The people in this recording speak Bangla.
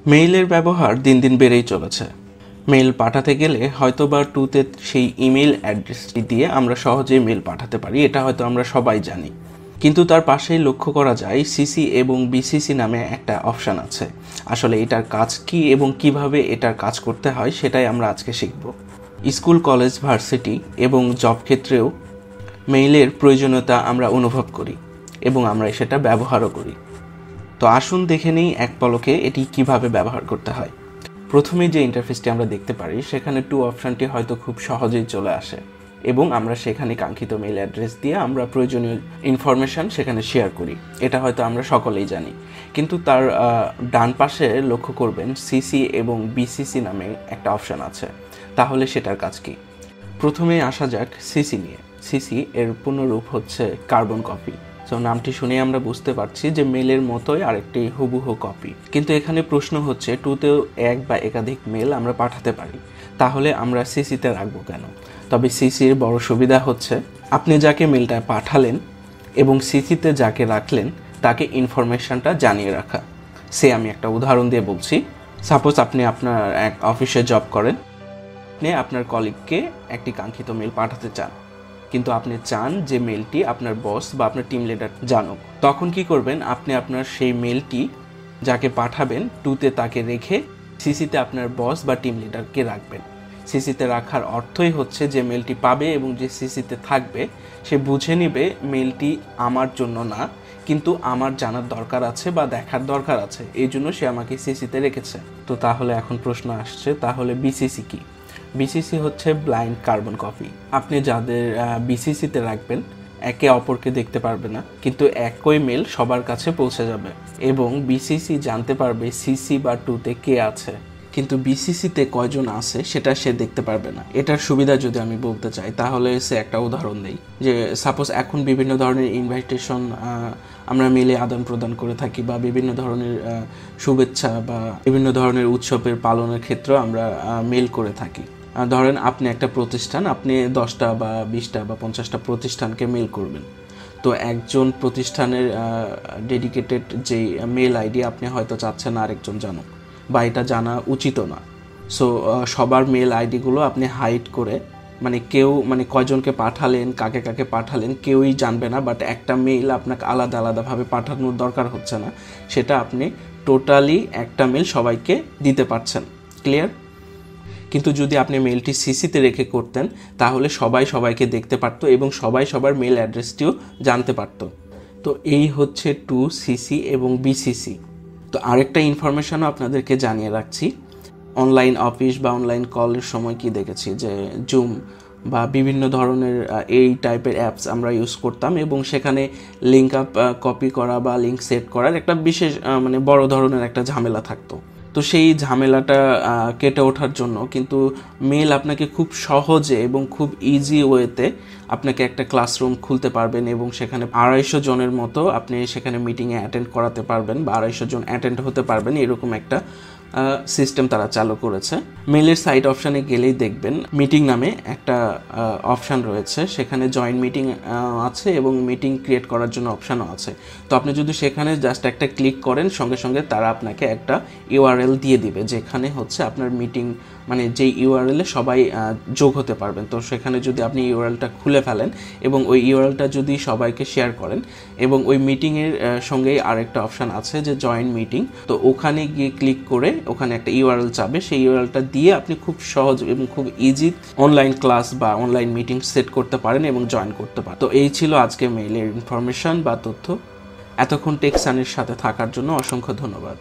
মেইলের ব্যবহার দিন দিন বেড়েই চলেছে। মেইল পাঠাতে গেলে হয়তো বা টুতে সেই ইমেল অ্যাড্রেসটি দিয়ে আমরা সহজেই মেইল পাঠাতে পারি, এটা হয়তো আমরা সবাই জানি। কিন্তু তার পাশেই লক্ষ্য করা যায় সিসি এবং বিসিসি নামে একটা অপশান আছে। আসলে এটার কাজ কি এবং কিভাবে এটার কাজ করতে হয় সেটাই আমরা আজকে শিখব। স্কুল, কলেজ, ভার্সিটি এবং জব ক্ষেত্রেও মেইলের প্রয়োজনীয়তা আমরা অনুভব করি এবং আমরা সেটা ব্যবহারও করি। তো আসুন দেখে নিই এক পলকে এটি কিভাবে ব্যবহার করতে হয়। প্রথমে যে ইন্টারফেসটি আমরা দেখতে পারি সেখানে টু অপশানটি হয়তো খুব সহজেই চলে আসে এবং আমরা সেখানে কাঙ্ক্ষিত মেইল অ্যাড্রেস দিয়ে আমরা প্রয়োজনীয় ইনফরমেশান সেখানে শেয়ার করি। এটা হয়তো আমরা সকলেই জানি। কিন্তু তার ডান পাশে লক্ষ্য করবেন সিসি এবং বিসিসি নামে একটা অপশান আছে। তাহলে সেটার কাজ কি? প্রথমে আসা যাক সিসি নিয়ে। সিসি এর পূর্ণরূপ হচ্ছে কার্বন কপি। তো নামটি শুনে আমরা বুঝতে পারছি যে মেলের মতোই আরেকটি হুবহু কপি। কিন্তু এখানে প্রশ্ন হচ্ছে টুতেও এক বা একাধিক মেল আমরা পাঠাতে পারি, তাহলে আমরা সিসিতে রাখবো কেন? তবে সিসির বড় সুবিধা হচ্ছে আপনি যাকে মেলটা পাঠালেন এবং সিসিতে যাকে রাখলেন তাকে ইনফরমেশনটা জানিয়ে রাখা। আমি একটা উদাহরণ দিয়ে বলছি। সাপোজ আপনি আপনার এক অফিসে জব করেন, আপনি আপনার কলিগকে একটি কাঙ্ক্ষিত মেল পাঠাতে চান, কিন্তু আপনি চান যে মেলটি আপনার বস বা আপনার টিম লিডার জানুক। তখন কি করবেন? আপনি আপনার সেই মেলটি যাকে পাঠাবেন টুতে তাকে রেখে সিসিতে আপনার বস বা টিম লিডারকে রাখবেন। সিসিতে রাখার অর্থই হচ্ছে যে মেলটি পাবে এবং যে সিসিতে থাকবে সে বুঝে নেবে মেলটি আমার জন্য না, কিন্তু আমার জানার দরকার আছে বা দেখার দরকার আছে, এই জন্য সে আমাকে সিসিতে রেখেছে। তো তাহলে এখন প্রশ্ন আসছে, তাহলে বিসিসি কি? বিসিসি হচ্ছে ব্লাইন্ড কার্বন কপি। আপনি যাদের বিসিসিতে রাখবেন একে অপরকে দেখতে পারবে না, কিন্তু একই মেল সবার কাছে পৌঁছে যাবে এবং বিসিসি জানতে পারবে সিসি বা টুতে কে আছে, কিন্তু বিসিসিতে কয়জন আছে সেটা সে দেখতে পারবে না। এটার সুবিধা যদি আমি বলতে চাই তাহলে সে একটা উদাহরণ দেই, যে সাপোজ এখন বিভিন্ন ধরনের ইনভাইটেশন আমরা মেলে আদান প্রদান করে থাকি, বা বিভিন্ন ধরনের শুভেচ্ছা বা বিভিন্ন ধরনের উৎসবের পালনের ক্ষেত্রেও আমরা মেল করে থাকি। ধরেন আপনি একটা প্রতিষ্ঠান, আপনি 10টা বা 20টা বা 50টা প্রতিষ্ঠানকে মেল করবেন। তো একজন প্রতিষ্ঠানের ডেডিকেটেড যে মেল আইডি আপনি হয়তো চাচ্ছেন আরেকজন জানুক, বা এটা জানা উচিতও না। সো সবার মেল আইডিগুলো আপনি হাইড করে, মানে কয়জনকে পাঠালেন, কাকে কাকে পাঠালেন কেউই জানবে না, বাট একটা মেইল আপনাকে আলাদা আলাদাভাবে পাঠানোর দরকার হচ্ছে না, সেটা আপনি টোটালি একটা মেল সবাইকে দিতে পারছেন। ক্লিয়ার? কিন্তু যদি আপনি মেলটি সিসিতে রেখে করতেন তাহলে সবাই সবাইকে দেখতে পারতো এবং সবাই সবার মেল অ্যাড্রেসটিও জানতে পারতো। তো এই হচ্ছে টু সিসি এবং বিসিসি। তো আরেকটা ইনফরমেশনও আপনাদেরকে জানিয়ে রাখছি। অনলাইন অফিস বা অনলাইন কলের সময় কি দেখেছি যে জুম বা বিভিন্ন ধরনের এই টাইপের অ্যাপস আমরা ইউজ করতাম এবং সেখানে লিঙ্ক আপ কপি করা বা লিঙ্ক সেট করার একটা বিশেষ বড় ধরনের একটা ঝামেলা থাকতো। তো সেই ঝামেলাটা কেটে ওঠার জন্য কিন্তু মেল আপনাকে খুব সহজে এবং খুব ইজি ওয়েতে আপনাকে একটা ক্লাসরুম খুলতে পারবেন এবং সেখানে 250 জনের মতো আপনি সেখানে মিটিংয়ে অ্যাটেন্ড করাতে পারবেন বা 250 জন অ্যাটেন্ড হতে পারবেন, এরকম একটা সিস্টেম তারা চালু করেছে। মেলের সাইড অপশানে গেলেই দেখবেন মিটিং নামে একটা অপশান রয়েছে, সেখানে জয়েন মিটিং আছে এবং মিটিং ক্রিয়েট করার জন্য অপশানও আছে। তো আপনি যদি সেখানে জাস্ট একটা ক্লিক করেন সঙ্গে সঙ্গে তারা আপনাকে একটা ইউআরএল দিয়ে দিবে, যেখানে হচ্ছে আপনার মিটিং যেই ইউআরএলে সবাই যোগ হতে পারবেন। তো সেখানে যদি আপনি ইউআরএলটা খুলে ফেলেন এবং ওই ইউআরএলটা যদি সবাইকে শেয়ার করেন এবং ওই মিটিংয়ের সঙ্গেই আরেকটা অপশান আছে যে জয়েন মিটিং, তো ওখানে গিয়ে ক্লিক করে ওখানে একটা ইউআরএল চাবে, সেই ইউআরএলটা দিয়ে আপনি খুব সহজ এবং খুব ইজি অনলাইন ক্লাস বা অনলাইন মিটিং সেট করতে পারেন এবং জয়েন করতে পারেন। তো এই ছিল আজকে মেইলের ইনফরমেশন বা তথ্য। এতক্ষণ টেকসানের সাথে থাকার জন্য অসংখ্য ধন্যবাদ।